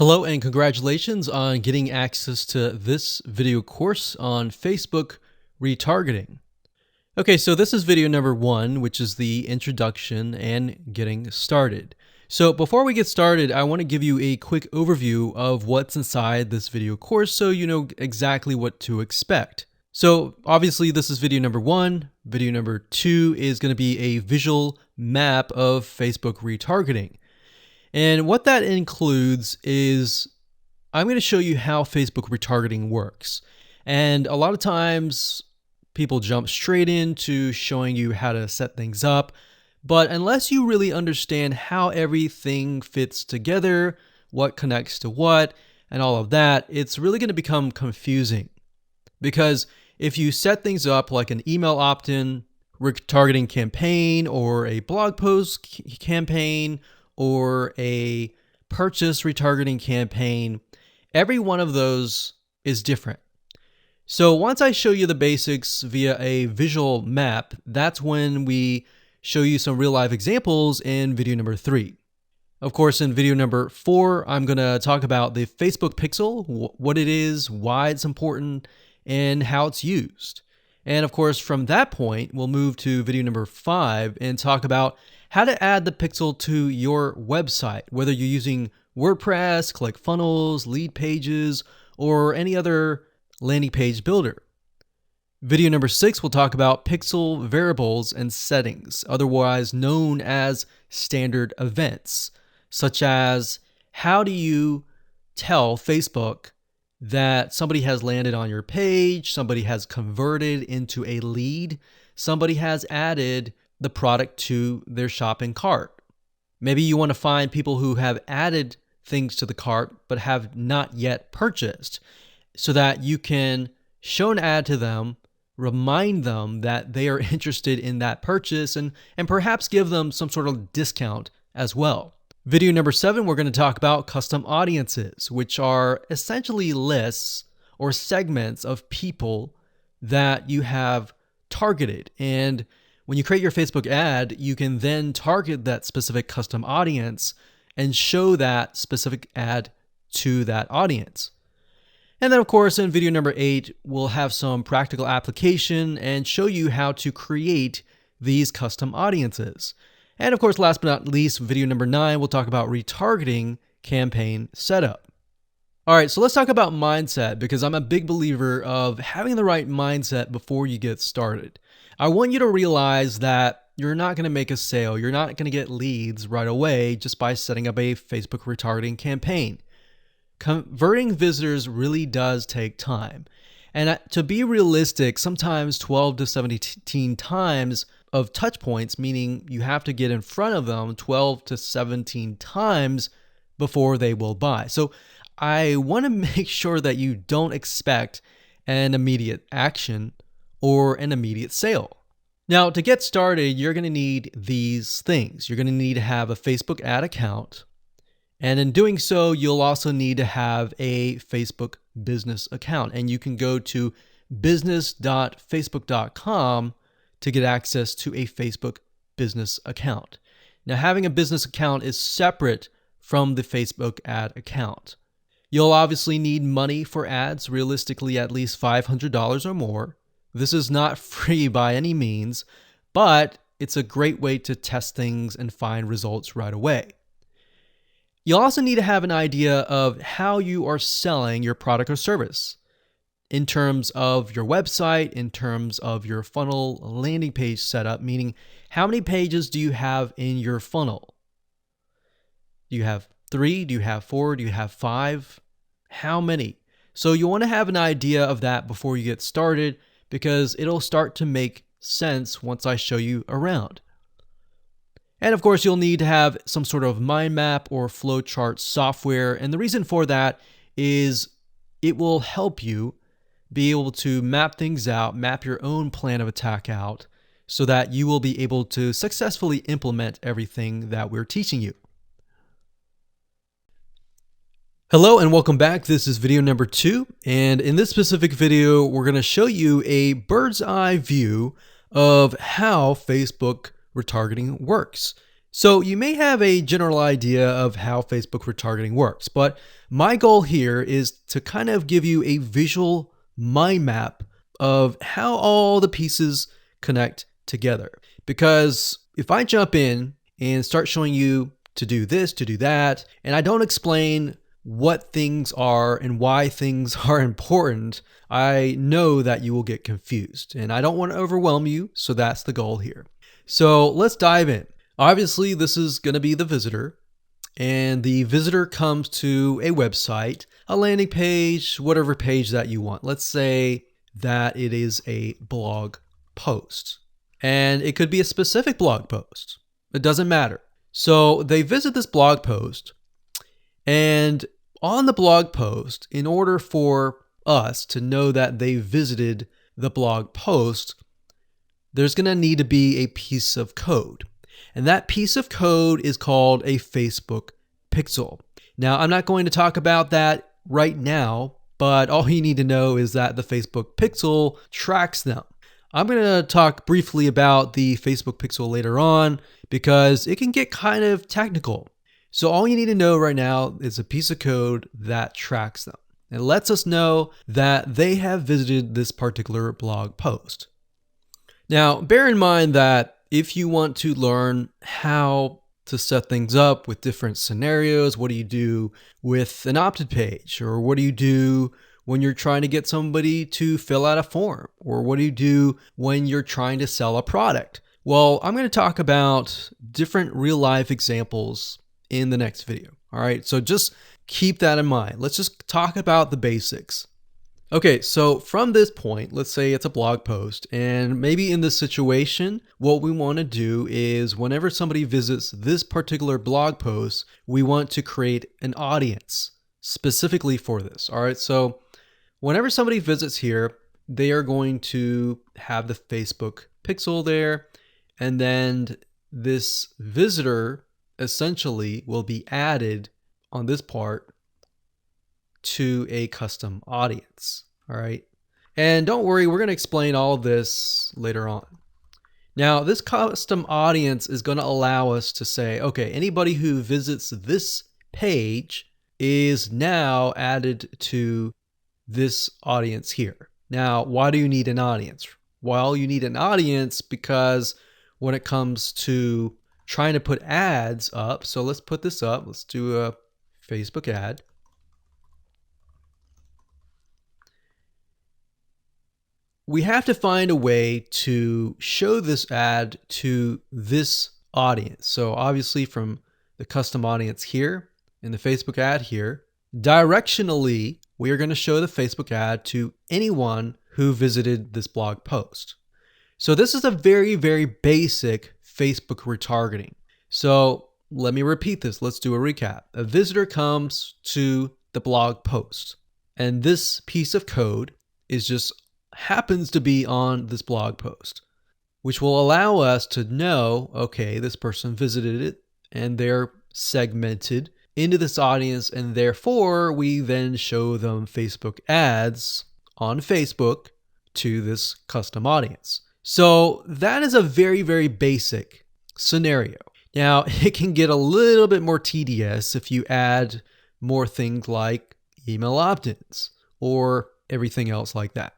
Hello and congratulations on getting access to this video course on Facebook retargeting. Okay, so this is video number 1, which is the introduction and getting started. So before we get started, I want to give you a quick overview of what's inside this video course so you know exactly what to expect. So obviously this is video number 1. Video number 2 is going to be a visual map of Facebook retargeting. And what that includes is I'm going to show you how Facebook retargeting works. And a lot of times people jump straight into showing you how to set things up. But unless you really understand how everything fits together, what connects to what, and all of that, it's really going to become confusing. Because if you set things up like an email opt-in retargeting campaign or a blog post campaign, or a purchase retargeting campaign, every one of those is different. So once I show you the basics via a visual map, that's when we show you some real life examples in video number 3. Of course, in video number 4, I'm going to talk about the Facebook Pixel, what it is, why it's important, and how it's used. And of course, from that point, we'll move to video number 5 and talk about how to add the pixel to your website, whether you're using WordPress, ClickFunnels, Leadpages, or any other landing page builder. Video number 6 will talk about pixel variables and settings, otherwise known as standard events, such as how do you tell Facebook that somebody has landed on your page, somebody has converted into a lead, somebody has added the product to their shopping cart. Maybe you want to find people who have added things to the cart but have not yet purchased so that you can show an ad to them, remind them that they are interested in that purchase, and perhaps give them some sort of discount as well. Video number 7, we're going to talk about custom audiences, which are essentially lists or segments of people that you have targeted. And when you create your Facebook ad, you can then target that specific custom audience and show that specific ad to that audience. And then of course, in video number 8, we'll have some practical application and show you how to create these custom audiences. And of course, last but not least, video number 9, we'll talk about retargeting campaign setup. All right, so let's talk about mindset, because I'm a big believer of having the right mindset before you get started. I want you to realize that you're not going to make a sale. You're not going to get leads right away just by setting up a Facebook retargeting campaign. Converting visitors really does take time. And to be realistic, sometimes 12 to 17 times of touch points, meaning you have to get in front of them 12 to 17 times before they will buy. So I want to make sure that you don't expect an immediate action or an immediate sale. Now, to get started, you're going to need these things. You're going to need to have a Facebook ad account. And in doing so, you'll also need to have a Facebook business account. And you can go to business.facebook.com to get access to a Facebook business account. Now, having a business account is separate from the Facebook ad account. You'll obviously need money for ads, realistically at least $500 or more. This is not free by any means, but it's a great way to test things and find results right away. You'll also need to have an idea of how you are selling your product or service in terms of your website, in terms of your funnel landing page setup, meaning how many pages do you have in your funnel? Do you have 3? Do you have 4? Do you have 5? How many? So you want to have an idea of that before you get started, because it'll start to make sense once I show you around. And of course, you'll need to have some sort of mind map or flowchart software. And the reason for that is it will help you be able to map things out, map your own plan of attack out, so that you will be able to successfully implement everything that we're teaching you. Hello and welcome back. This is video number 2. And in this specific video, we're going to show you a bird's eye view of how Facebook retargeting works. So you may have a general idea of how Facebook retargeting works, but my goal here is to kind of give you a visual mind map of how all the pieces connect together. Because if I jump in and start showing you to do this, to do that, and I don't explain what things are and why things are important, I know that you will get confused, and I don't want to overwhelm you, so that's the goal here. So let's dive in. Obviously, this is going to be the visitor, and the visitor comes to a website, a landing page, whatever page that you want. Let's say that it is a blog post, and it could be a specific blog post. It doesn't matter. So they visit this blog post, and on the blog post, in order for us to know that they visited the blog post, there's going to need to be a piece of code. And that piece of code is called a Facebook pixel. Now, I'm not going to talk about that right now, but all you need to know is that the Facebook pixel tracks them. I'm going to talk briefly about the Facebook pixel later on because it can get kind of technical. So all you need to know right now is a piece of code that tracks them. It lets us know that they have visited this particular blog post. Now, bear in mind that if you want to learn how to set things up with different scenarios, what do you do with an opt-in page? Or what do you do when you're trying to get somebody to fill out a form? Or what do you do when you're trying to sell a product? Well, I'm going to talk about different real-life examples in the next video. All right, so just keep that in mind. Let's just talk about the basics. Okay, so from this point, let's say it's a blog post, and maybe in this situation, what we want to do is whenever somebody visits this particular blog post, we want to create an audience specifically for this. All right, so whenever somebody visits here, they are going to have the Facebook pixel there, and then this visitor essentially will be added on this part to a custom audience. All right. And don't worry, we're going to explain all of this later on. Now, this custom audience is going to allow us to say, okay, anybody who visits this page is now added to this audience here. Now, why do you need an audience? Well, you need an audience because when it comes to trying to put ads up, so let's put this up. Let's do a Facebook ad. We have to find a way to show this ad to this audience. So obviously from the custom audience here in the Facebook ad here, directionally, we are going to show the Facebook ad to anyone who visited this blog post. So this is a very, very basic Facebook retargeting. So let me repeat this. Let's do a recap. A visitor comes to the blog post, and this piece of code is just happens to be on this blog post, which will allow us to know, okay, this person visited it and they're segmented into this audience, and therefore we then show them Facebook ads on Facebook to this custom audience. So that is a very, very basic scenario. Now, it can get a little bit more tedious if you add more things like email opt-ins or everything else like that.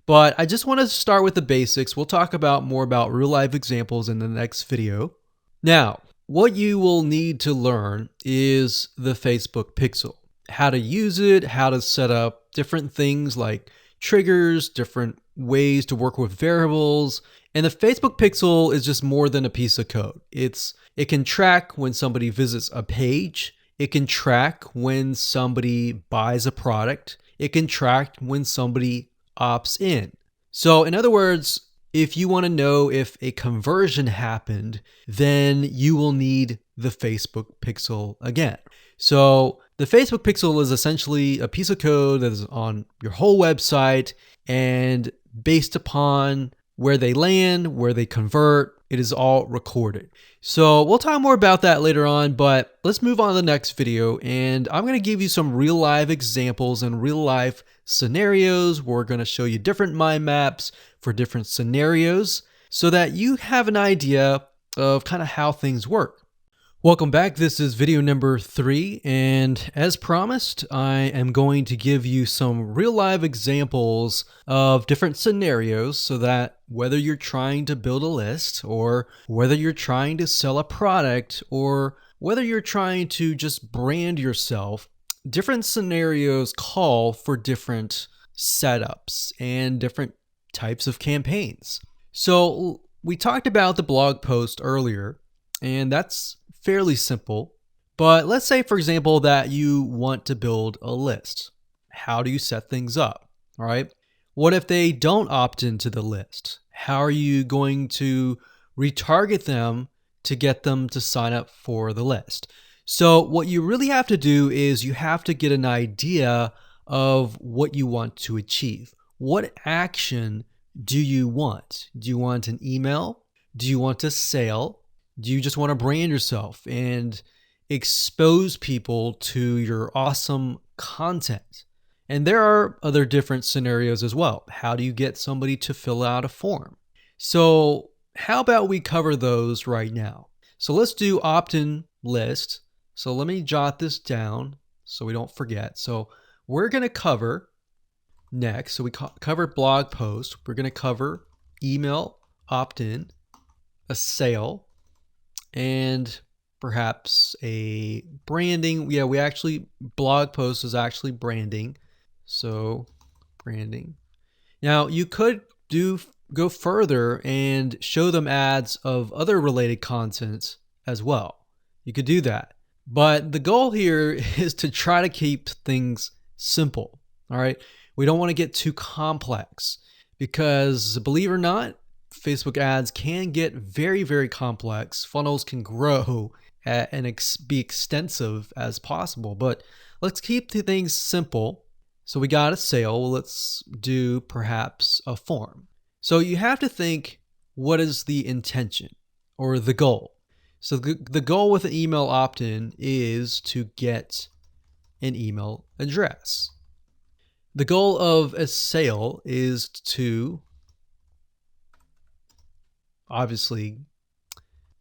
But I just want to start with the basics. We'll talk about more about real life examples in the next video. Now, what you will need to learn is the Facebook pixel, how to use it, how to set up different things like triggers, different ways to work with variables. And the Facebook pixel is just more than a piece of code. It can track when somebody visits a page. It can track when somebody buys a product. It can track when somebody opts in. So in other words, if you want to know if a conversion happened, then you will need the Facebook pixel again. So the Facebook pixel is essentially a piece of code that is on your whole website, and based upon where they land, where they convert, it is all recorded. So we'll talk more about that later on, but let's move on to the next video, and I'm going to give you some real life examples and real life scenarios. We're going to show you different mind maps for different scenarios so that you have an idea of kind of how things work. Welcome back. This is video number 3, and as promised, I am going to give you some real live examples of different scenarios so that whether you're trying to build a list, or whether you're trying to sell a product, or whether you're trying to just brand yourself, different scenarios call for different setups and different types of campaigns. So we talked about the blog post earlier, and that's fairly simple. But let's say, for example, that you want to build a list. How do you set things up? All right. What if they don't opt into the list? How are you going to retarget them to get them to sign up for the list? So what you really have to do is you have to get an idea of what you want to achieve. What action do you want? Do you want an email? Do you want a sale? Do you just want to brand yourself and expose people to your awesome content? And there are other different scenarios as well. How do you get somebody to fill out a form? So how about we cover those right now? So let's do opt-in list. So let me jot this down so we don't forget. So we're going to cover next. So we covered blog post. We're going to cover email opt-in, a sale, and perhaps a branding. Yeah, blog post is actually branding. So branding. Now you could go further and show them ads of other related content as well. You could do that. But the goal here is to try to keep things simple. All right. We don't want to get too complex because, believe it or not, Facebook ads can get very, very complex. Funnels can grow and be extensive as possible, but let's keep the things simple. So we got a sale. Well, let's do perhaps a form. So you have to think, what is the intention or the goal? So the goal with an email opt-in is to get an email address. The goal of a sale is to obviously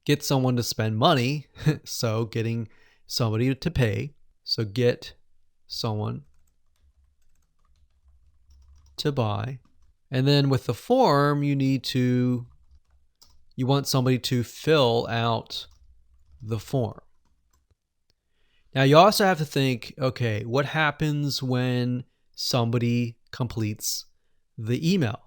get someone to spend money. So getting somebody to pay. So get someone to buy. And then with the form, you want somebody to fill out the form. Now you also have to think, okay, what happens when somebody completes the email?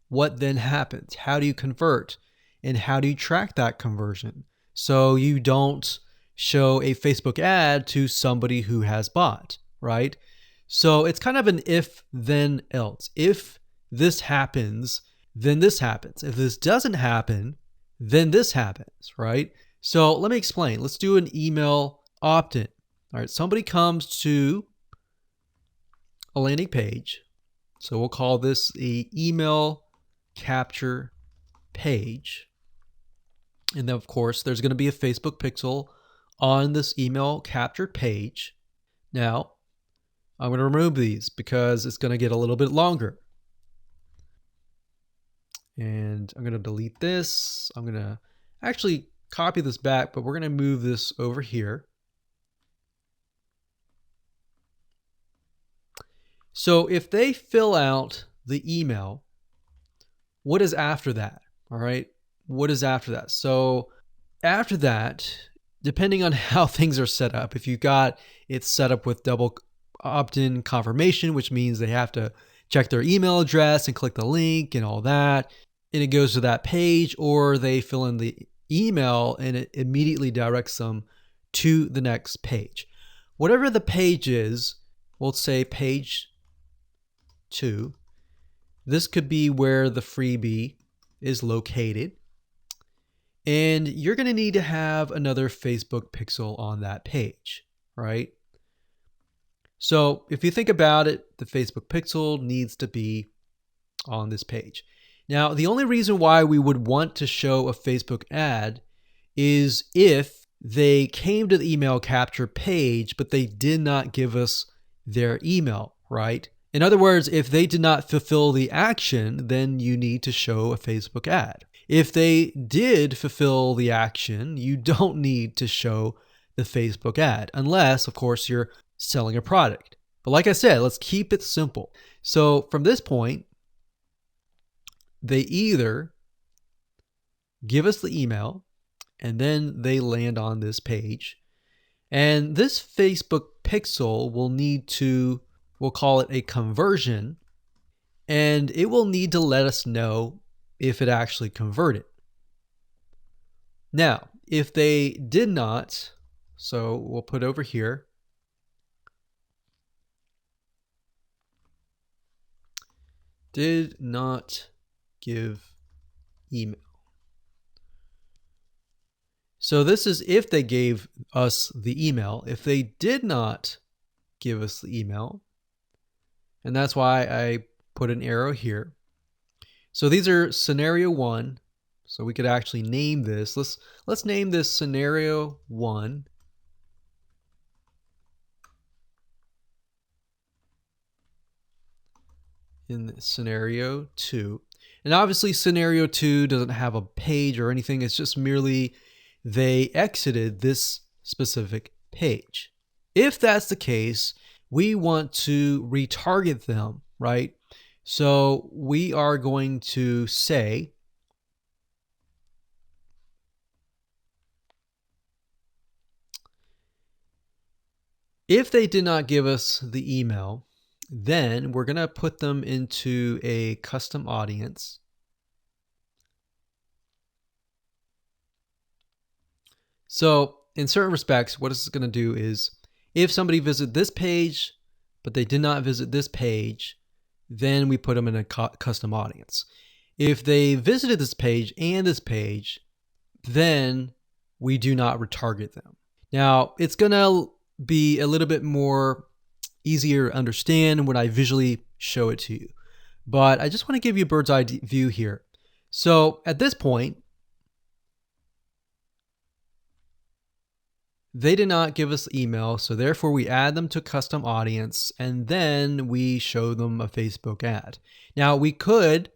What then happens? How do you convert? And how do you track that conversion so you don't show a Facebook ad to somebody who has bought, right? So it's kind of an if, then, else. If this happens, then this happens. If this doesn't happen, then this happens, right? So let me explain. Let's do an email opt-in. All right, somebody comes to a landing page. So we'll call this the email capture page. And then, of course, there's going to be a Facebook pixel on this email captured page. Now, I'm going to remove these because it's going to get a little bit longer. And I'm going to delete this. I'm going to actually copy this back, but we're going to move this over here. So if they fill out the email, what is after that? All right. What is after that? So after that, depending on how things are set up, if you got it set up with double opt-in confirmation, which means they have to check their email address and click the link and all that, and it goes to that page, or they fill in the email and it immediately directs them to the next page. Whatever the page is, we'll say page 2. This could be where the freebie is located. And you're going to need to have another Facebook pixel on that page, right? So if you think about it, the Facebook pixel needs to be on this page. Now, the only reason why we would want to show a Facebook ad is if they came to the email capture page, but they did not give us their email, right? In other words, if they did not fulfill the action, then you need to show a Facebook ad. If they did fulfill the action, you don't need to show the Facebook ad, unless, of course, you're selling a product. But like I said, let's keep it simple. So from this point, they either give us the email and then they land on this page. And this Facebook pixel will need to, we'll call it a conversion, and it will need to let us know if it actually converted. Now, if they did not, so we'll put over here, did not give email. So this is if they gave us the email. If they did not give us the email, and that's why I put an arrow here. So these are scenario 1. So we could actually name this. Let's name this scenario 1. In scenario 2. And obviously scenario 2 doesn't have a page or anything. It's just merely they exited this specific page. If that's the case, we want to retarget them, right? So we are going to say if they did not give us the email, then we're going to put them into a custom audience. So in certain respects, what this is going to do is if somebody visited this page, but they did not visit this page, then we put them in a custom audience. If they visited this page and this page, then we do not retarget them. Now, it's going to be a little bit more easier to understand when I visually show it to you. But I just want to give you a bird's eye view here. So at this point, they did not give us email, so therefore we add them to custom audience, and then we show them a Facebook ad. Now we could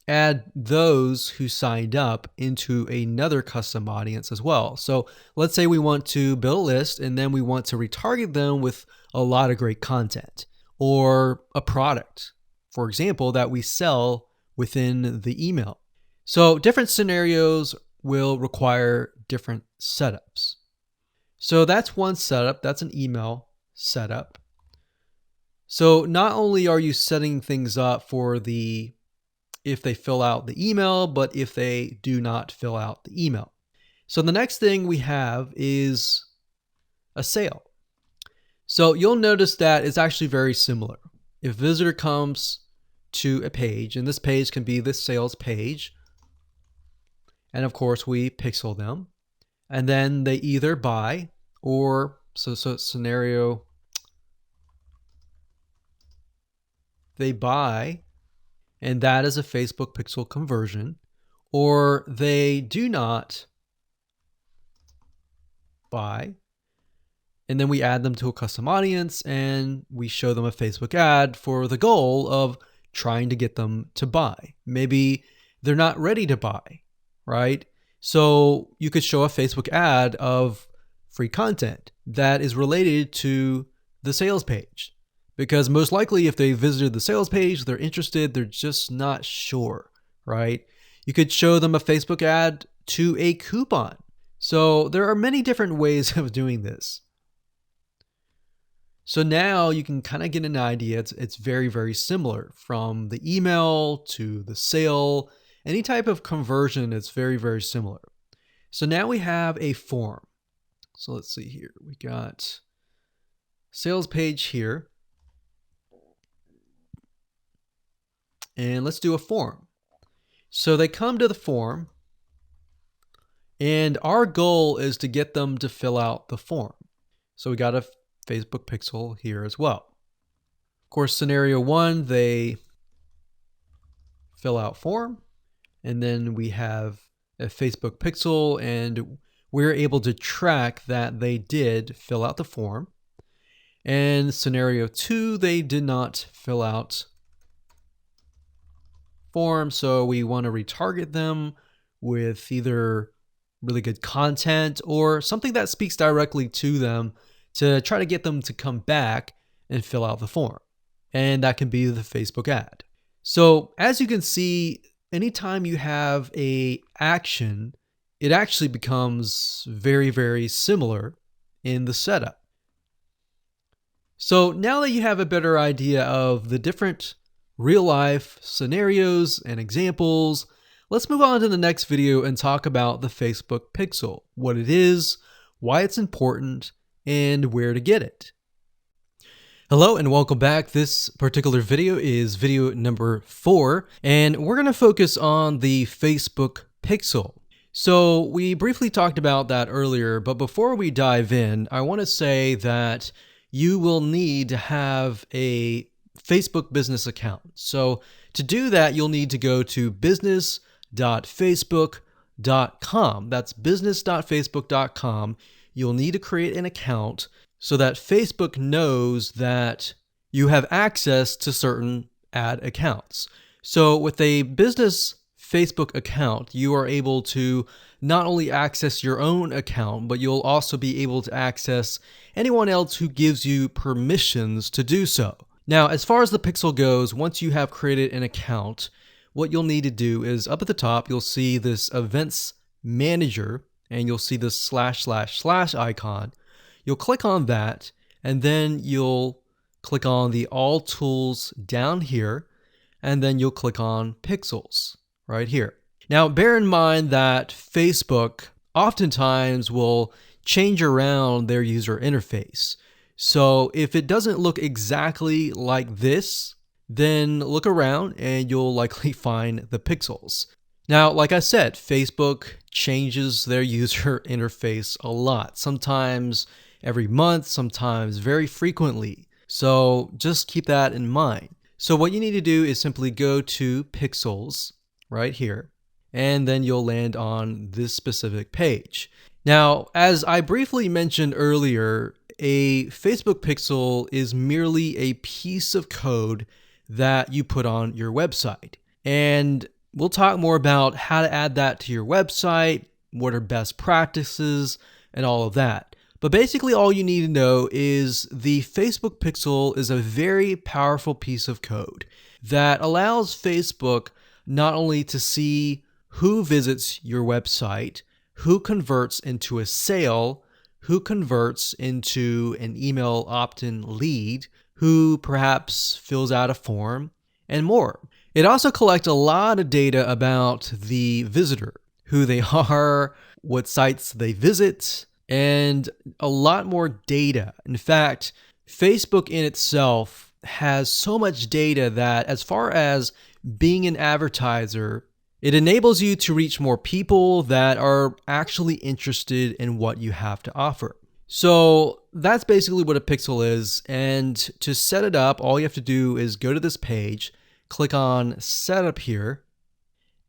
add those who signed up into another custom audience as well. So let's say we want to build a list and then we want to retarget them with a lot of great content or a product, for example, that we sell within the email. So different scenarios will require different setups. So that's one setup. That's an email setup. So not only are you setting things up for the if they fill out the email, but if they do not fill out the email. So the next thing we have is a sale. So you'll notice that it's actually very similar. If a visitor comes to a page, and this page can be the sales page, and of course we pixel them, and then they either buy or, so scenario, they buy, and that is a Facebook pixel conversion, or they do not buy, and then we add them to a custom audience and we show them a Facebook ad for the goal of trying to get them to buy. Maybe they're not ready to buy, right? So you could show a Facebook ad of free content that is related to the sales page. Because most likely if they visited the sales page, they're interested, they're just not sure, right? You could show them a Facebook ad to a coupon. So there are many different ways of doing this. So now you can kind of get an idea. It's very, very similar from the email to the sale. Any type of conversion is very, very similar. So now we have a form. So let's see here. We got sales page here. And let's do a form. So they come to the form, and our goal is to get them to fill out the form. So we got a Facebook pixel here as well. Of course, scenario 1, they fill out form, and then we have a Facebook pixel, and we're able to track that they did fill out the form. And scenario 2, they did not fill out form, so we want to retarget them with either really good content or something that speaks directly to them to try to get them to come back and fill out the form. And that can be the Facebook ad. So as you can see, anytime you have a action, it actually becomes very, very similar in the setup. So now that you have a better idea of the different real life scenarios and examples, let's move on to the next video and talk about the Facebook Pixel, what it is, why it's important, and where to get it. Hello and welcome back. This particular video is video number 4, and we're going to focus on the Facebook Pixel. So we briefly talked about that earlier, but before we dive in, I want to say that you will need to have a Facebook business account. So to do that, you'll need to go to business.facebook.com. That's business.facebook.com. You'll need to create an account so that Facebook knows that you have access to certain ad accounts. So with a business Facebook account, you are able to not only access your own account, but you'll also be able to access anyone else who gives you permissions to do so. Now, as far as the Pixel goes, once you have created an account, what you'll need to do is up at the top, you'll see this Events Manager, and you'll see this / icon. You'll click on that, and then you'll click on the All Tools down here, and then you'll click on Pixels right here. Now, bear in mind that Facebook oftentimes will change around their user interface. So if it doesn't look exactly like this, then look around and you'll likely find the pixels. Now, like I said, Facebook changes their user interface a lot, sometimes every month, sometimes very frequently. So just keep that in mind. So what you need to do is simply go to Pixels right here, and then you'll land on this specific page. Now, as I briefly mentioned earlier, a Facebook Pixel is merely a piece of code that you put on your website. And we'll talk more about how to add that to your website, what are best practices, and all of that. But basically all you need to know is the Facebook Pixel is a very powerful piece of code that allows Facebook not only to see who visits your website, who converts into a sale, who converts into an email opt-in lead, who perhaps fills out a form, and more. It also collects a lot of data about the visitor, who they are, what sites they visit, and a lot more data. In fact, Facebook in itself has so much data that as far as being an advertiser, it enables you to reach more people that are actually interested in what you have to offer. So that's basically what a pixel is. And to set it up, all you have to do is go to this page, click on Setup here,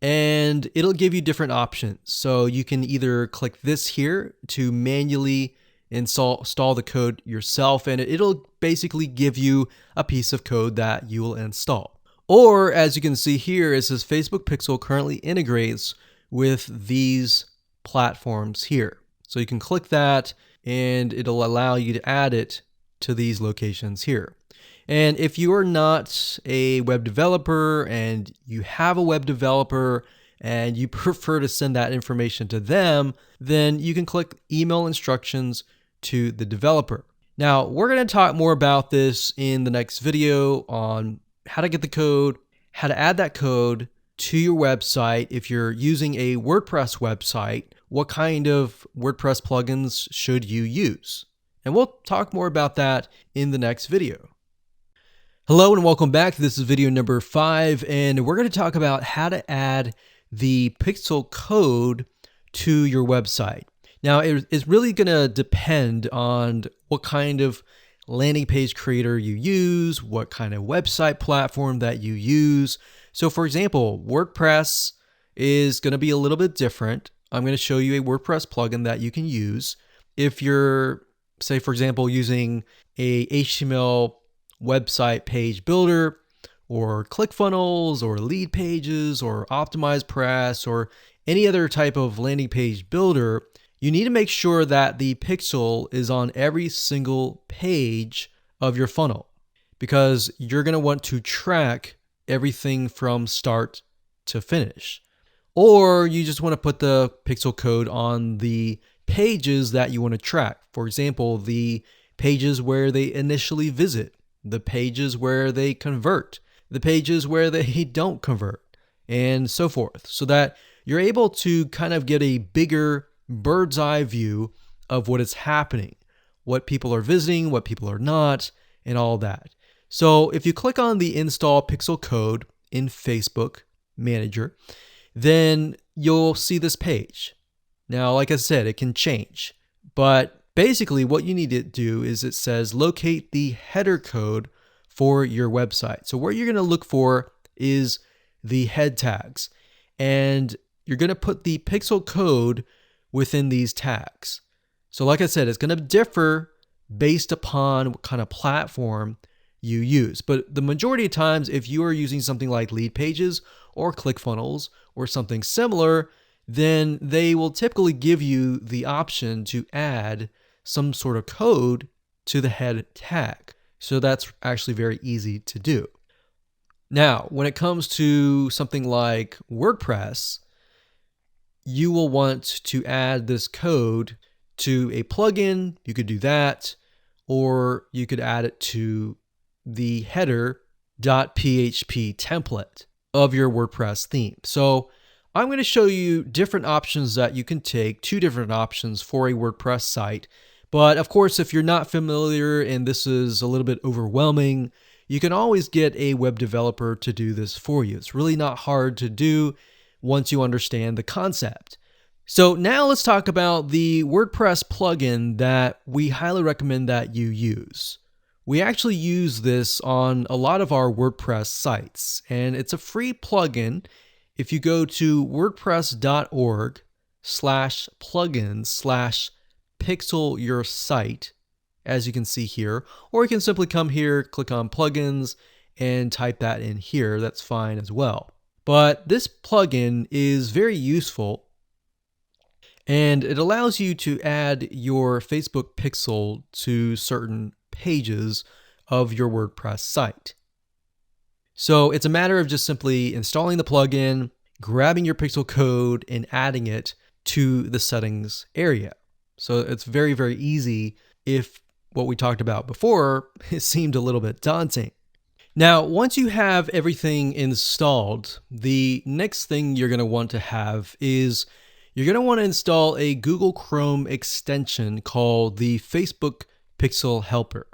and it'll give you different options. So you can either click this here to manually install the code yourself, and it'll basically give you a piece of code that you will install. Or as you can see here, it says Facebook Pixel currently integrates with these platforms here. So you can click that and it'll allow you to add it to these locations here. And if you are not a web developer and you have a web developer and you prefer to send that information to them, then you can click email instructions to the developer. Now, we're going to talk more about this in the next video on how to get the code, how to add that code to your website. If you're using a WordPress website, what kind of WordPress plugins should you use? And we'll talk more about that in the next video. Hello and welcome back. This is video number 5, and we're going to talk about how to add the pixel code to your website. Now, it's really going to depend on what kind of landing page creator you use, what kind of website platform that you use. So for example, WordPress is going to be a little bit different. I'm going to show you a WordPress plugin that you can use. If you're, say for example, using a HTML website page builder or ClickFunnels or Lead Pages or OptimizePress or any other type of landing page builder, you need to make sure that the pixel is on every single page of your funnel, because you're going to want to track everything from start to finish. Or you just want to put the pixel code on the pages that you want to track. For example, the pages where they initially visit, the pages where they convert, the pages where they don't convert, and so forth, so that you're able to kind of get a bigger bird's eye view of what is happening, what people are visiting, what people are not, and all that. So if you click on the install pixel code in Facebook Manager, then you'll see this page. Now, like I said, it can change, but basically what you need to do is it says locate the header code for your website. So what you're going to look for is the head tags, and you're going to put the pixel code within these tags. So like I said, it's going to differ based upon what kind of platform you use. But the majority of times, if you are using something like Leadpages or ClickFunnels or something similar, then they will typically give you the option to add some sort of code to the head tag. So that's actually very easy to do. Now, when it comes to something like WordPress, you will want to add this code to a plugin. You could do that, or you could add it to the header.php template of your WordPress theme. So I'm going to show you different options that you can take, 2 different options for a WordPress site. But of course, if you're not familiar and this is a little bit overwhelming, you can always get a web developer to do this for you. It's really not hard to do once you understand the concept. So now let's talk about the WordPress plugin that we highly recommend that you use. We actually use this on a lot of our WordPress sites, and it's a free plugin. If you go to wordpress.org/plugins/pixel-your-site, as you can see here, or you can simply come here, click on plugins, and type that in here. That's fine as well. But this plugin is very useful, and it allows you to add your Facebook pixel to certain pages of your WordPress site. So it's a matter of just simply installing the plugin, grabbing your pixel code, and adding it to the settings area. So it's very, very easy if what we talked about before it seemed a little bit daunting. Now, once you have everything installed, the next thing you're going to want to have is you're going to want to install a Google Chrome extension called the Facebook Pixel Helper.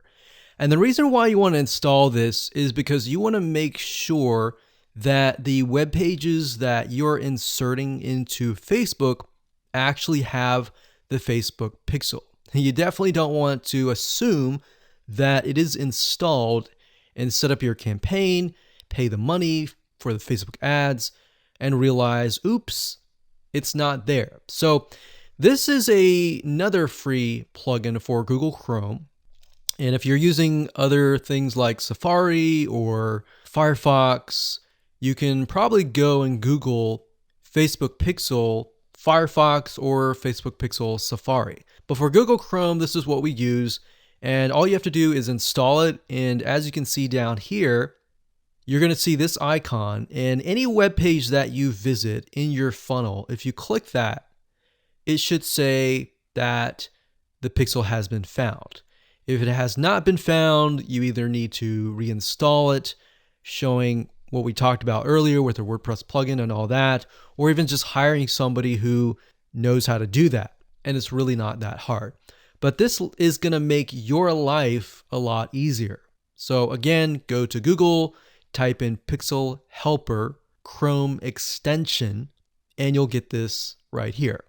And the reason why you want to install this is because you want to make sure that the web pages that you're inserting into Facebook actually have the Facebook pixel. You definitely don't want to assume that it is installed and set up your campaign, pay the money for the Facebook ads, and realize, oops, it's not there. So this is another free plugin for Google Chrome. And if you're using other things like Safari or Firefox, you can probably go and Google Facebook Pixel Firefox or Facebook Pixel Safari. But for Google Chrome, this is what we use. And all you have to do is install it. And as you can see down here, you're going to see this icon. And any web page that you visit in your funnel, if you click that, it should say that the pixel has been found. If it has not been found, you either need to reinstall it, showing what we talked about earlier with the WordPress plugin and all that, or even just hiring somebody who knows how to do that. And it's really not that hard. But this is going to make your life a lot easier. So again, go to Google, type in Pixel Helper Chrome extension, and you'll get this right here.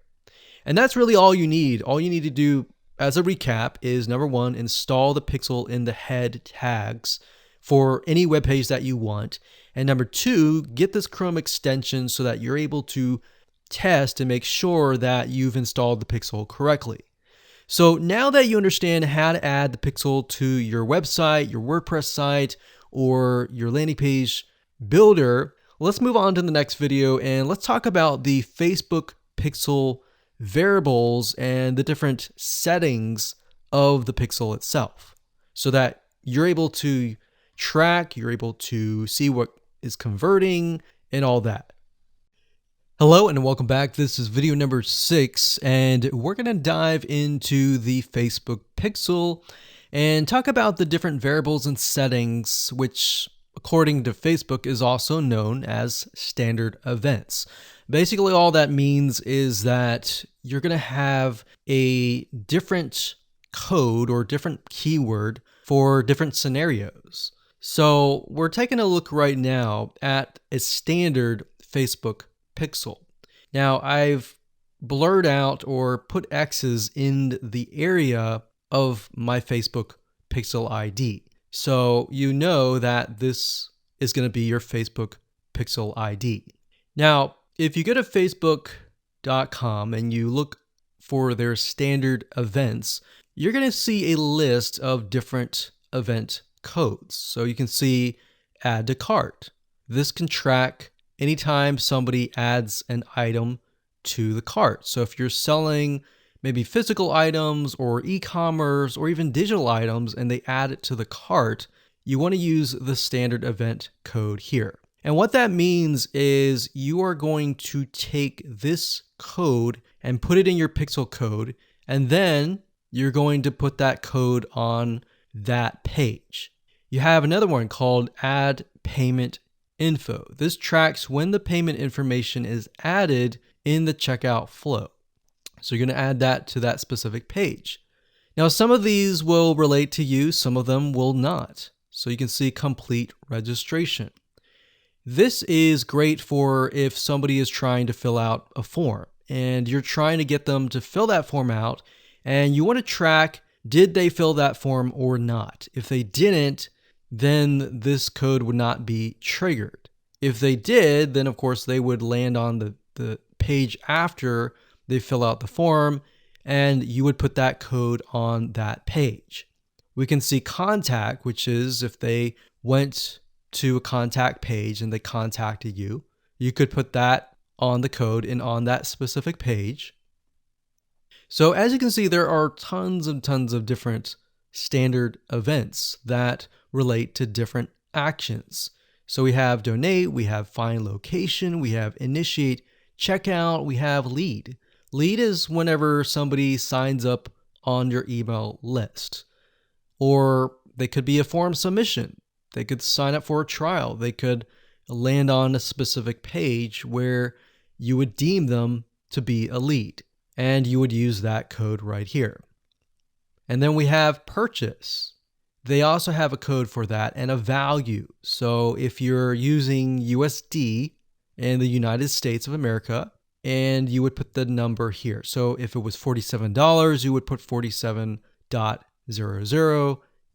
And that's really all you need. All you need to do as a recap is, number one, install the pixel in the head tags for any web page that you want. And number two, get this Chrome extension so that you're able to test and make sure that you've installed the pixel correctly. So now that you understand how to add the pixel to your website, your WordPress site, or your landing page builder, Let's move on to the next video and let's talk about the Facebook pixel variables and the different settings of the pixel itself so that you're able to track, you're able to see what is converting and all that. Hello and welcome back. This is video number 6 and we're going to dive into the Facebook pixel and talk about the different variables and settings, which according to Facebook is also known as standard events. Basically all that means is that you're going to have a different code or different keyword for different scenarios. So we're taking a look right now at a standard Facebook pixel. Now I've blurred out or put X's in the area of my Facebook pixel ID. So you know that this is going to be your Facebook pixel ID. Now, if you go to facebook.com and you look for their standard events, you're going to see a list of different event codes. So you can see add to cart. This can track anytime somebody adds an item to the cart. So if you're selling maybe physical items or e-commerce or even digital items and they add it to the cart, you want to use the standard event code here. And what that means is you are going to take this code and put it in your pixel code, and then you're going to put that code on that page. You have another one called add payment info. This tracks when the payment information is added in the checkout flow. So you're going to add that to that specific page. Now, some of these will relate to you, some of them will not. So you can see complete registration. This is great for if somebody is trying to fill out a form and you're trying to get them to fill that form out and you want to track, did they fill that form or not? If they didn't, then this code would not be triggered. If they did, then of course they would land on the page after they fill out the form and you would put that code on that page. We can see contact, which is if they went to a contact page and they contacted you, you could put that on the code and on that specific page. So as you can see, there are tons and tons of different standard events that relate to different actions. So we have donate, we have find location, we have initiate checkout, we have lead. Lead is whenever somebody signs up on your email list. Or they could be a form submission. They could sign up for a trial. They could land on a specific page where you would deem them to be a lead. And you would use that code right here. And then we have purchase. They also have a code for that and a value. So if you're using USD in the United States of America, and you would put the number here. So if it was $47, you would put 47.00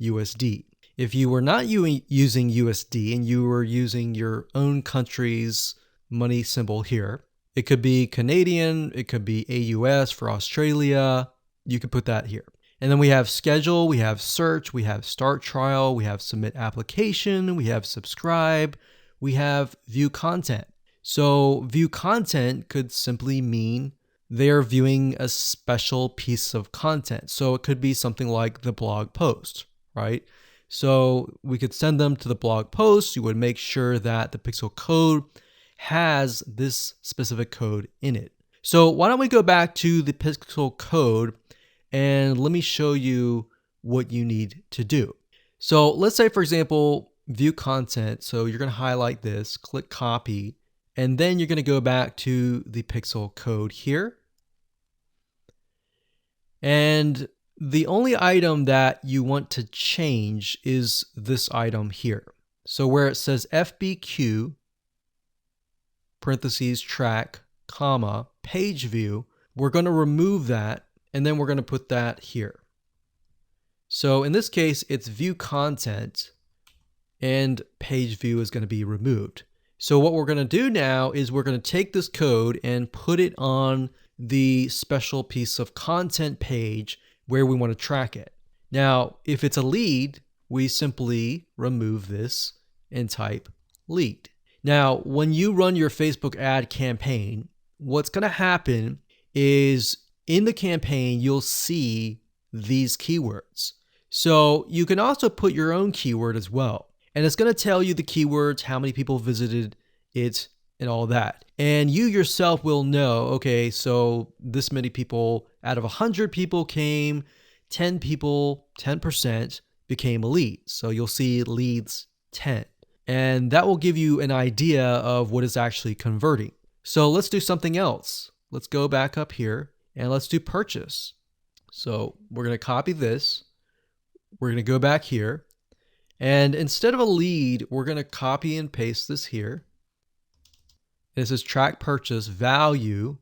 USD. If you were not using USD and you were using your own country's money symbol here, it could be Canadian, it could be AUS for Australia, you could put that here. And then we have schedule, we have search, we have start trial, we have submit application, we have subscribe, we have view content. So view content could simply mean they're viewing a special piece of content. So it could be something like the blog post, right? So we could send them to the blog post. You would make sure that the pixel code has this specific code in it. So why don't we go back to the pixel code and let me show you what you need to do. So let's say, for example, view content. So you're going to highlight this, click copy, and then you're going to go back to the pixel code here. And the only item that you want to change is this item here. So where it says FBQ, parentheses, track, comma, page view, we're going to remove that and then we're going to put that here. So in this case, it's view content and page view is going to be removed. So what we're going to do now is we're going to take this code and put it on the special piece of content page where we want to track it. Now, if it's a lead, we simply remove this and type lead. Now, when you run your Facebook ad campaign, what's going to happen is in the campaign, you'll see these keywords. So you can also put your own keyword as well. And it's going to tell you the keywords, how many people visited it, and all that. And you yourself will know, okay, so this many people out of 100 people came, 10 people, 10% became a lead. So you'll see leads 10. And that will give you an idea of what is actually converting. So let's do something else. Let's go back up here and let's do purchase. So we're going to copy this. We're going to go back here. And instead of a lead, we're going to copy and paste this here. This is track purchase value.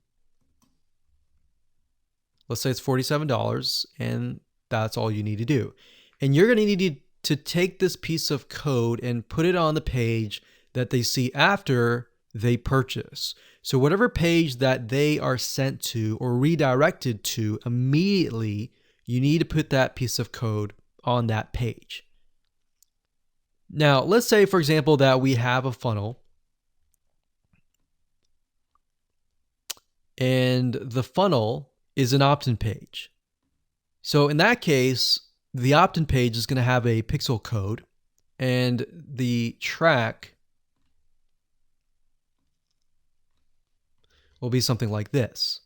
Let's say it's $47, and that's all you need to do. And you're going to need to take this piece of code and put it on the page that they see after they purchase. So whatever page that they are sent to or redirected to immediately, you need to put that piece of code on that page. Now, let's say, for example, that we have a funnel and the funnel is an opt-in page. So in that case, the opt-in page is going to have a pixel code, and the track will be something like this.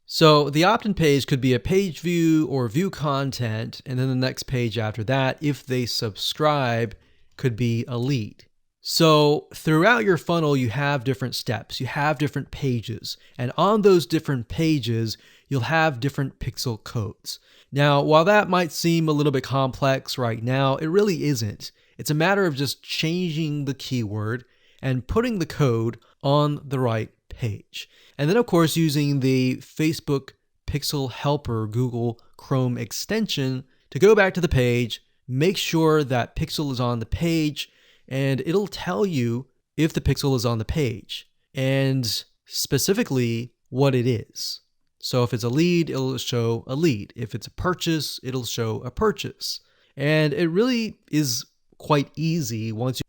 So the opt-in page could be a page view or view content, and then the next page after that, if they subscribe, could be a lead. So throughout your funnel, you have different steps, you have different pages, and on those different pages, you'll have different pixel codes. Now, while that might seem a little bit complex right now, it really isn't. It's a matter of just changing the keyword and putting the code on the right page. And then, of course, using the Facebook Pixel Helper Google Chrome extension to go back to the page, make sure that pixel is on the page, and it'll tell you if the pixel is on the page and specifically what it is. So if it's a lead, it'll show a lead. If it's a purchase, it'll show a purchase. And it really is quite easy once you...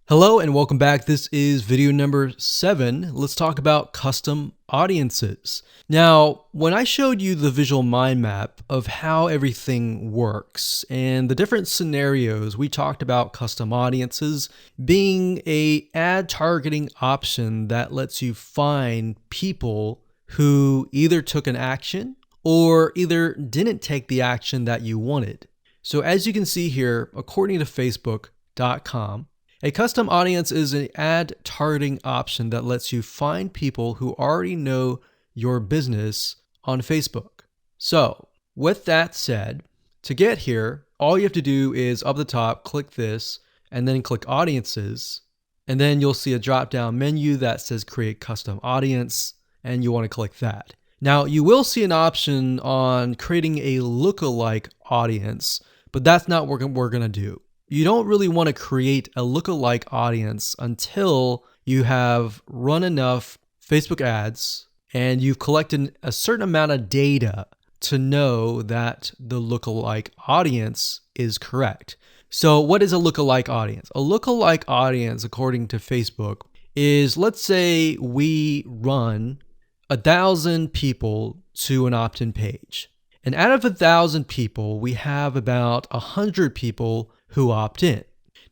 Hello and welcome back. This is video number 7. Let's talk about custom audiences. Now, when I showed you the visual mind map of how everything works and the different scenarios, we talked about custom audiences being an ad targeting option that lets you find people who either took an action or either didn't take the action that you wanted. So as you can see here, according to Facebook.com, a custom audience is an ad targeting option that lets you find people who already know your business on Facebook. So with that said, to get here, all you have to do is up the top, click this, and then click audiences. And then you'll see a drop-down menu that says create custom audience, and you want to click that. Now you will see an option on creating a lookalike audience, but that's not what we're going to do. You don't really want to create a lookalike audience until you have run enough Facebook ads and you've collected a certain amount of data to know that the lookalike audience is correct. So what is a lookalike audience? A lookalike audience, according to Facebook, is, let's say we run 1,000 people to an opt-in page. And out of 1,000 people, we have about 100 people who opt in.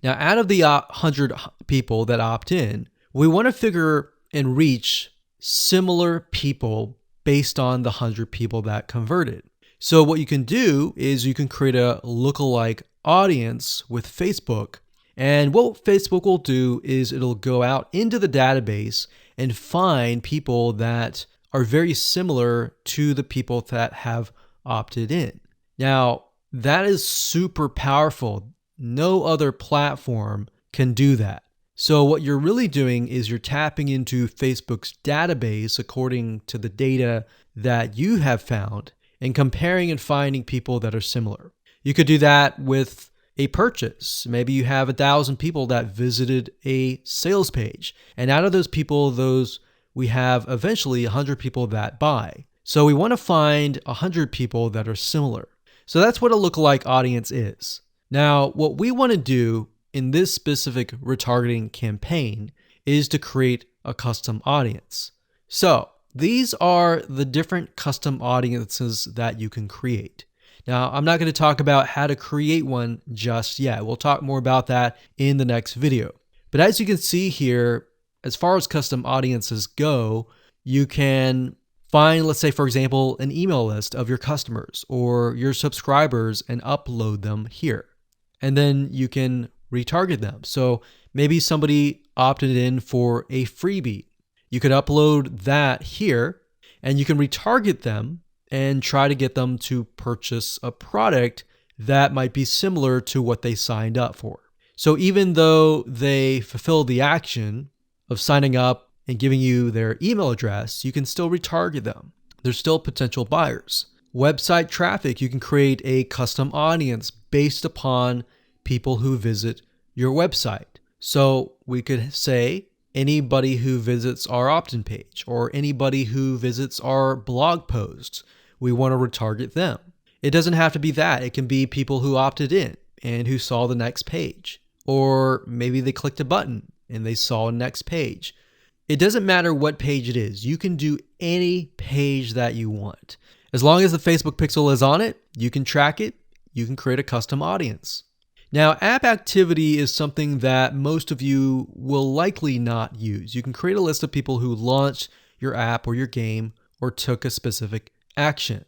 Now, out of the 100 people that opt in, we want to figure and reach similar people based on the 100 people that converted. So what you can do is you can create a lookalike audience with Facebook. And what Facebook will do is it'll go out into the database and find people that are very similar to the people that have opted in. Now, that is super powerful. No other platform can do that. So what you're really doing is you're tapping into Facebook's database according to the data that you have found and comparing and finding people that are similar. You could do that with a purchase. Maybe you have 1,000 people that visited a sales page. And out of those people, we have eventually 100 people that buy. So we want to find 100 people that are similar. So that's what a lookalike audience is. Now, what we want to do in this specific retargeting campaign is to create a custom audience. So these are the different custom audiences that you can create. Now, I'm not going to talk about how to create one just yet. We'll talk more about that in the next video. But as you can see here, as far as custom audiences go, you can find, let's say, for example, an email list of your customers or your subscribers and upload them here. And then you can retarget them. So maybe somebody opted in for a freebie. You could upload that here and you can retarget them and try to get them to purchase a product that might be similar to what they signed up for. So even though they fulfill the action of signing up and giving you their email address, you can still retarget them. They're still potential buyers. Website traffic, you can create a custom audience based upon people who visit your website. So we could say anybody who visits our opt-in page or anybody who visits our blog posts, we want to retarget them. It doesn't have to be that. It can be people who opted in and who saw the next page. Or maybe they clicked a button and they saw a next page. It doesn't matter what page it is. You can do any page that you want. As long as the Facebook pixel is on it, you can track it, you can create a custom audience. Now, app activity is something that most of you will likely not use. You can create a list of people who launched your app or your game or took a specific action.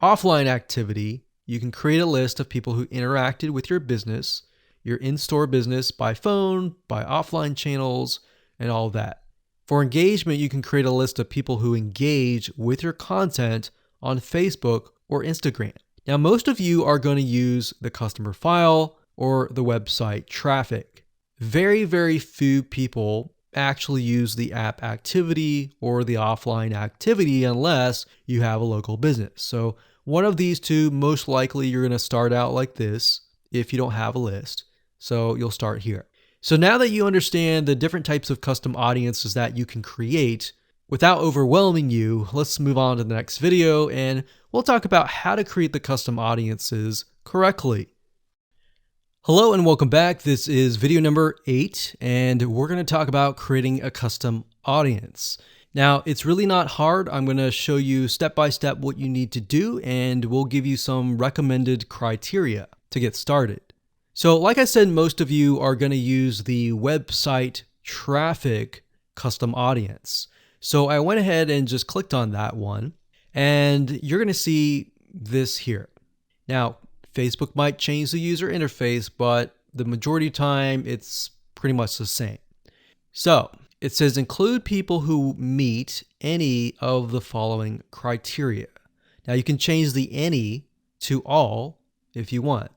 Offline activity, you can create a list of people who interacted with your business, your in-store business by phone, by offline channels, and all that. For engagement, you can create a list of people who engage with your content on Facebook or Instagram. Now, most of you are going to use the customer file or the website traffic. Very, very few people actually use the app activity or the offline activity unless you have a local business. So one of these two, most likely you're going to start out like this if you don't have a list. So you'll start here. So now that you understand the different types of custom audiences that you can create, without overwhelming you, let's move on to the next video and we'll talk about how to create the custom audiences correctly. Hello and welcome back. This is video number 8 and we're going to talk about creating a custom audience. Now, it's really not hard. I'm going to show you step by step what you need to do and we'll give you some recommended criteria to get started. So like I said, most of you are going to use the website traffic custom audience. So I went ahead and just clicked on that one and you're going to see this here. Now, Facebook might change the user interface, but the majority of the time it's pretty much the same. So it says include people who meet any of the following criteria. Now you can change the any to all if you want.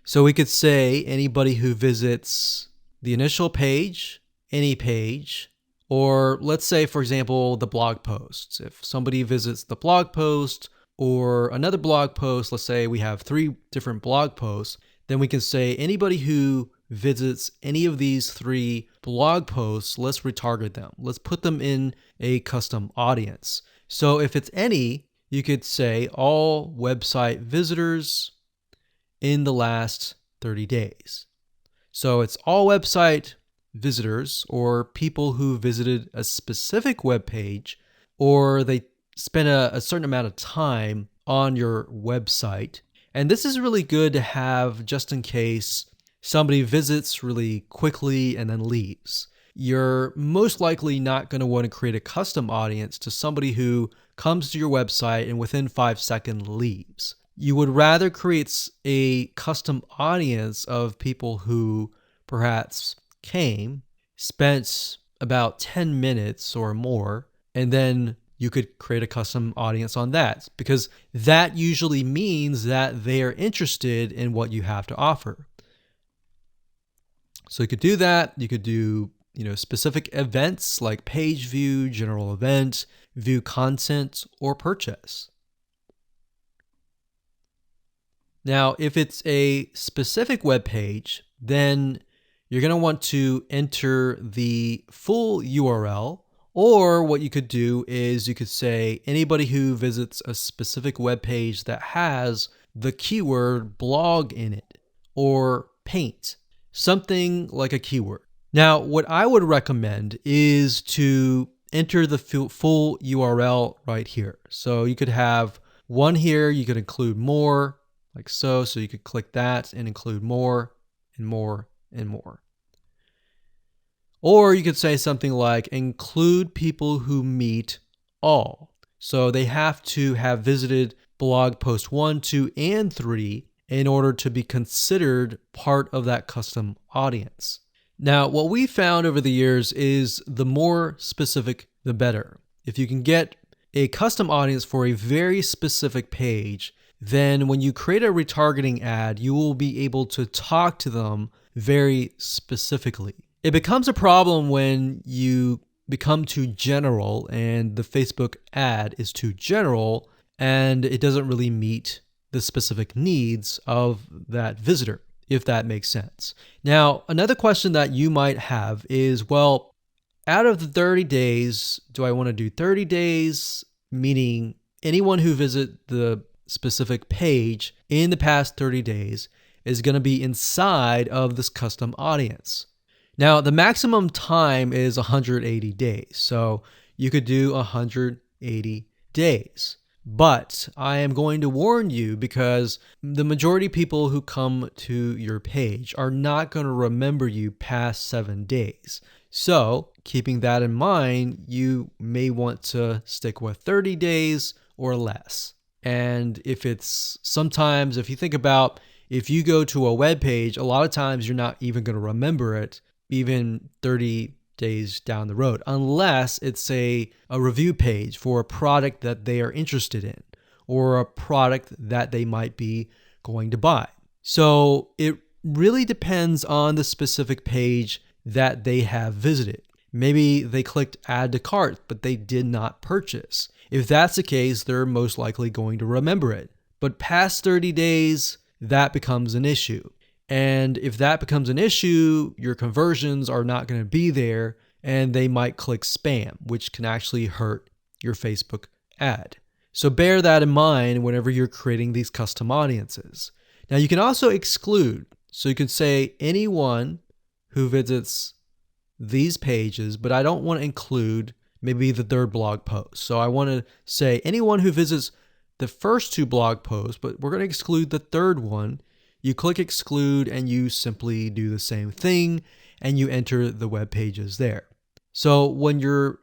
So we could say anybody who visits the initial page, any page, or let's say, for example, the blog posts. If somebody visits the blog post or another blog post, let's say we have 3 different blog posts, then we can say anybody who visits any of these 3 blog posts, let's retarget them. Let's put them in a custom audience. So if it's any, you could say all website visitors in the last 30 days. So it's all website visitors or people who visited a specific web page or they spend a certain amount of time on your website. And this is really good to have just in case somebody visits really quickly and then leaves. You're most likely not going to want to create a custom audience to somebody who comes to your website and within 5 seconds leaves. You would rather create a custom audience of people who perhaps came, spent about 10 minutes or more, and then you could create a custom audience on that because that usually means that they are interested in what you have to offer. So you could do that. You could do, specific events like page view, general event, view content, or purchase. Now, if it's a specific web page, then you're going to want to enter the full URL Or what you could do is you could say anybody who visits a specific web page that has the keyword blog in it or paint, something like a keyword. Now, what I would recommend is to enter the full URL right here. So you could have one here, you could include more, like so. So you could click that and include more and more and more. Or you could say something like include people who meet all. So they have to have visited blog post 1, 2, and 3 in order to be considered part of that custom audience. Now, what we found over the years is the more specific, the better. If you can get a custom audience for a very specific page, then when you create a retargeting ad, you will be able to talk to them very specifically. It becomes a problem when you become too general and the Facebook ad is too general and it doesn't really meet the specific needs of that visitor, if that makes sense. Now, another question that you might have is, well, out of the 30 days, do I want to do 30 days, meaning anyone who visit the specific page in the past 30 days is going to be inside of this custom audience? Now, the maximum time is 180 days, so you could do 180 days. But I am going to warn you because the majority of people who come to your page are not going to remember you past 7 days. So, keeping that in mind, you may want to stick with 30 days or less. And if you think about if you go to a web page, a lot of times you're not even going to remember it even 30 days down the road, unless it's a review page for a product that they are interested in or a product that they might be going to buy. So it really depends on the specific page that they have visited. Maybe they clicked add to cart, but they did not purchase. If that's the case, they're most likely going to remember it. But past 30 days, that becomes an issue. And if that becomes an issue, your conversions are not going to be there and they might click spam, which can actually hurt your Facebook ad. So bear that in mind whenever you're creating these custom audiences. Now you can also exclude. So you can say anyone who visits these pages, but I don't want to include maybe the third blog post. So I want to say anyone who visits the first 2 blog posts, but we're going to exclude the third one. You click exclude and you simply do the same thing and you enter the web pages there. So when you're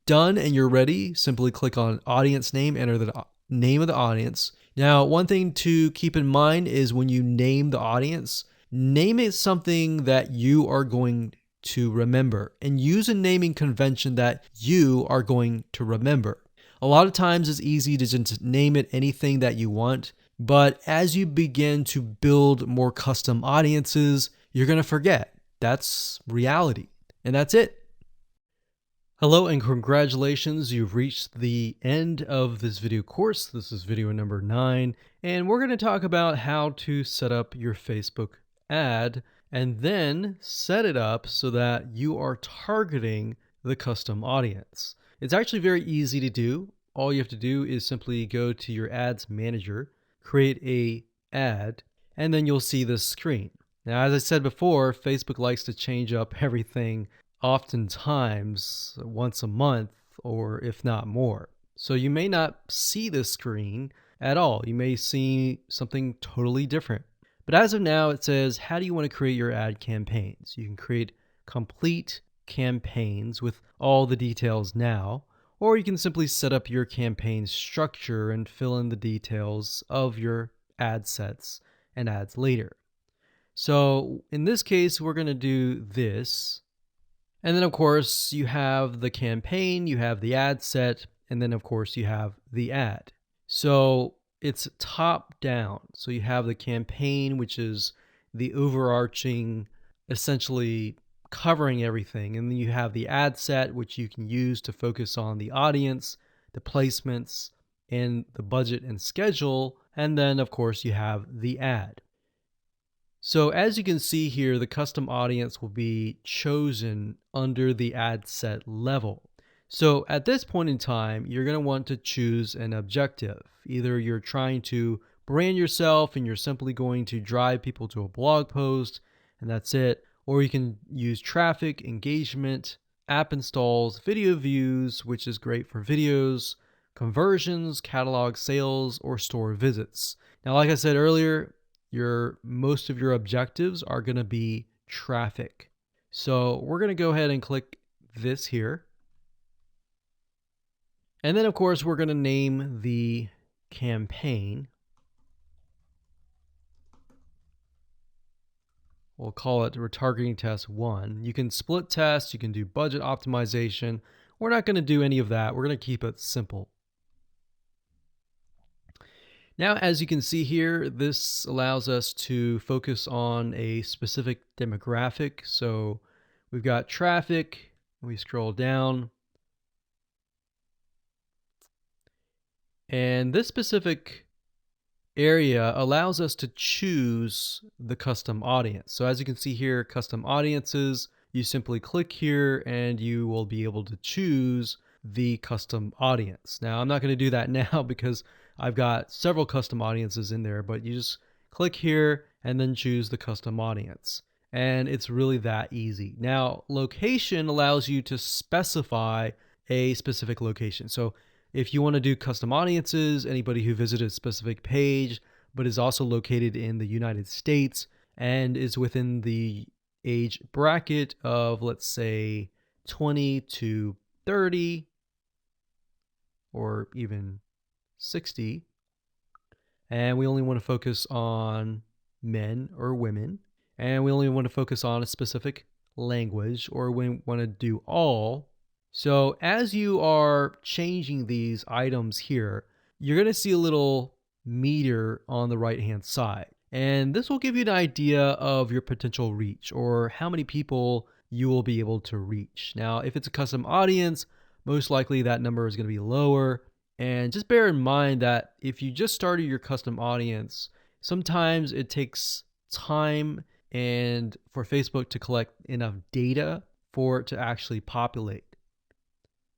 done and you're ready, simply click on audience name, enter the name of the audience. Now, one thing to keep in mind is when you name the audience, name it something that you are going to remember and use a naming convention that you are going to remember. A lot of times it's easy to just name it anything that you want. But as you begin to build more custom audiences, you're going to forget. That's reality. And that's it. Hello and congratulations. You've reached the end of this video course. This is video number 9. And we're going to talk about how to set up your Facebook ad and then set it up so that you are targeting the custom audience. It's actually very easy to do. All you have to do is simply go to your ads manager, create a ad, and then you'll see this screen. Now, as I said before, Facebook likes to change up everything oftentimes once a month or if not more. So you may not see this screen at all. You may see something totally different. But as of now, it says, how do you want to create your ad campaigns? You can create complete campaigns with all the details now, or you can simply set up your campaign structure and fill in the details of your ad sets and ads later. So in this case, we're going to do this. And then of course you have the campaign, you have the ad set, and then of course you have the ad. So it's top down. So you have the campaign, which is the overarching, essentially covering everything. And then you have the ad set, which you can use to focus on the audience, the placements, and the budget and schedule. And then of course you have the ad. So as you can see here, the custom audience will be chosen under the ad set level. So at this point in time, you're going to want to choose an objective. Either you're trying to brand yourself and you're simply going to drive people to a blog post and that's it, or you can use traffic, engagement, app installs, video views, which is great for videos, conversions, catalog sales, or store visits. Now, like I said earlier, most of your objectives are going to be traffic. So we're going to go ahead and click this here. And then, of course, we're going to name the campaign. We'll call it retargeting test 1. You can split test, you can do budget optimization. We're not going to do any of that. We're going to keep it simple. Now, as you can see here, this allows us to focus on a specific demographic. So we've got traffic, we scroll down. And this specific area allows us to choose the custom audience. So as you can see here, custom audiences, you simply click here and you will be able to choose the custom audience. Now, I'm not going to do that now because I've got several custom audiences in there, but you just click here and then choose the custom audience. And it's really that easy. Now, location allows you to specify a specific location. So if you want to do custom audiences, anybody who visited a specific page, but is also located in the United States and is within the age bracket of, let's say, 20 to 30 or even 60, and we only want to focus on men or women, and we only want to focus on a specific language, or we want to do all. So as you are changing these items here, you're going to see a little meter on the right hand side. And this will give you an idea of your potential reach or how many people you will be able to reach. Now, if it's a custom audience, most likely that number is going to be lower. And just bear in mind that if you just started your custom audience, sometimes it takes time and for Facebook to collect enough data for it to actually populate.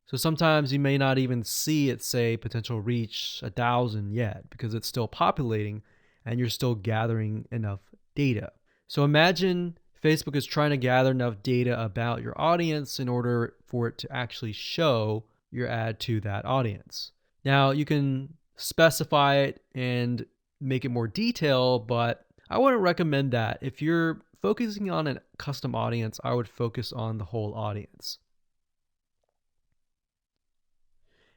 So sometimes you may not even see it say potential reach 1,000 yet because it's still populating and you're still gathering enough data. So imagine Facebook is trying to gather enough data about your audience in order for it to actually show your ad to that audience. Now you can specify it and make it more detailed, but I wouldn't recommend that. If you're focusing on a custom audience, I would focus on the whole audience.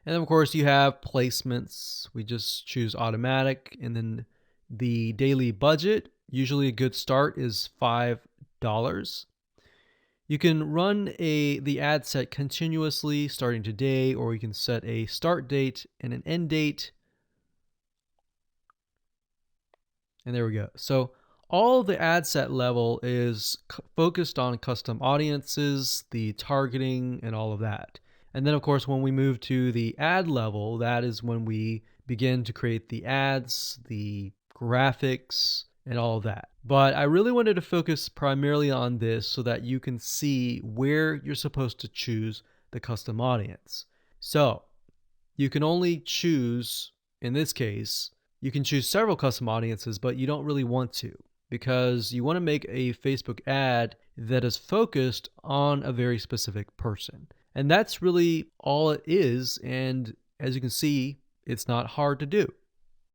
And then of course you have placements. We just choose automatic, and then the daily budget, usually a good start is $5. You can run the ad set continuously starting today, or you can set a start date and an end date. And there we go. So all the ad set level is focused on custom audiences, the targeting, and all of that. And then of course, when we move to the ad level, that is when we begin to create the ads, the graphics, and all of that. But I really wanted to focus primarily on this so that you can see where you're supposed to choose the custom audience. So you can only choose, in this case, you can choose several custom audiences, but you don't really want to, because you want to make a Facebook ad that is focused on a very specific person. And that's really all it is. And as you can see, it's not hard to do.